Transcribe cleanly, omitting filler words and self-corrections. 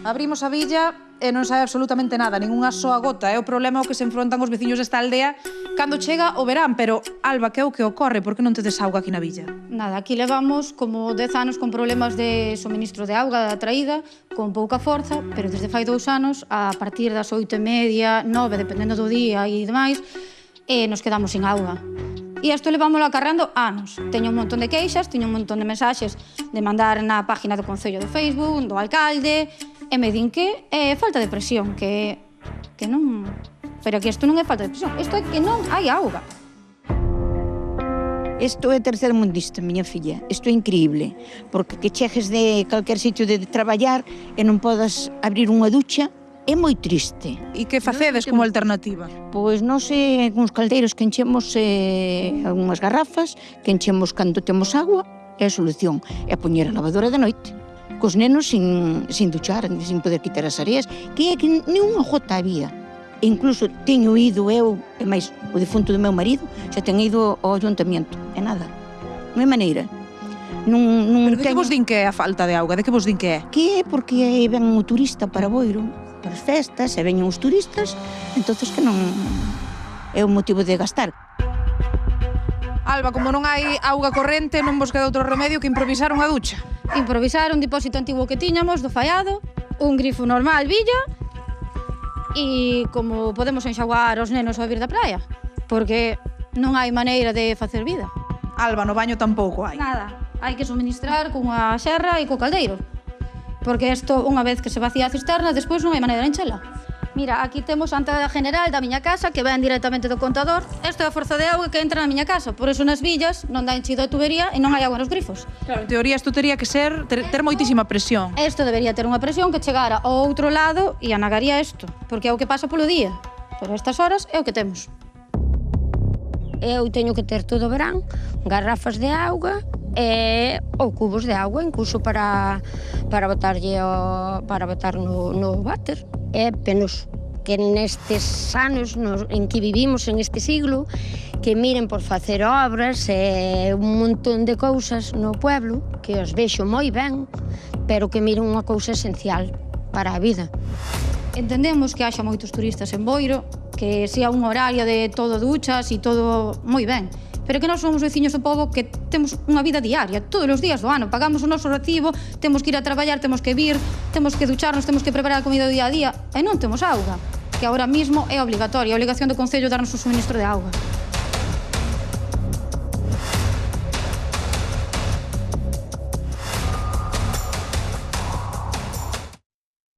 Abrimos a billa e non sabe absolutamente nada, ningunha soa gota. É o problema ao que se enfrontan os veciños desta aldea cando chega o verán. Pero, Alba, que é o que ocorre? Por que non tedes auga aquí na villa? Nada, aquí levamos como 10 anos con problemas de suministro de auga da traída, con pouca forza, pero desde fai 2 anos, a partir das 8:30, 9, dependendo do día e demais, nos quedamos sin auga. E isto levámoslo acarrando anos. Teño un montón de queixas, teño un montón de mensaxes de mandar na página do Concello de Facebook, do alcalde, e me din que é falta de presión, que non... Pero que isto non é falta de presión, isto é que non hai auga. Isto é tercermundista, miña filla. Isto é increíble, porque que chegues de calquer sitio de traballar e non podas abrir unha ducha, é moi triste. E que facedes como alternativa? Pois non sei, uns caldeiros que enchemos algunhas garrafas, que enchemos cando temos agua, é a solución. É poñer a lavadora de noite, cos nenos sin duchar, sin poder quitar as areas, que é que nin unha gota había. E incluso teño ido eu, e máis o defunto do meu marido, xa ten ido ao ayuntamiento, e nada. Non é maneira. Pero de que vos din que é a falta de auga? De que vos din que é? Que é porque ven o turista para Boiro, para as festas, e veñen os turistas, entonces que non é o motivo de gastar. Alba, como non hai auga corrente, non vos queda outro remedio que improvisar unha ducha. Improvisar un depósito antigo que tiñamos, do fallado, un grifo normal, villa, e como podemos enxaguar os nenos ao vir da praia, porque non hai maneira de facer vida. Alba, no baño tampouco hai. Nada, hai que suministrar cunha xerra e co caldeiro, porque isto, unha vez que se vacía a cisterna, despois non hai maneira de enchela. Mira, aquí temos a entrada general da miña casa, que ven directamente do contador. Isto é a forza de auga que entra na miña casa, por iso nas villas non dá enchido a tubería e non hai auga nos grifos. Claro, en teoría isto tería que ser ter moitísima presión. Isto debería ter unha presión que chegara ao outro lado e anagaría isto, porque é o que pasa polo día. Pero a estas horas é o que temos. Eu teño que ter todo o verán garrafas de auga ou cubos de auga, incluso para botar no váter. É penoso que nestes anos en que vivimos en este siglo, que miren por facer obras e un montón de cousas no pueblo, que os vexo moi ben, pero que miren unha cousa esencial para a vida. Entendemos que haxa moitos turistas en Boiro, que sea un horario de todo duchas e todo moi ben, pero que nós somos veciños do pobo que temos unha vida diaria, todos os días do ano, pagamos o noso recibo, temos que ir a traballar, temos que vir, temos que ducharnos, temos que preparar a comida do día a día, e non temos auga, que agora mismo é obligatoria, a obligación do Concello darnos o suministro de auga.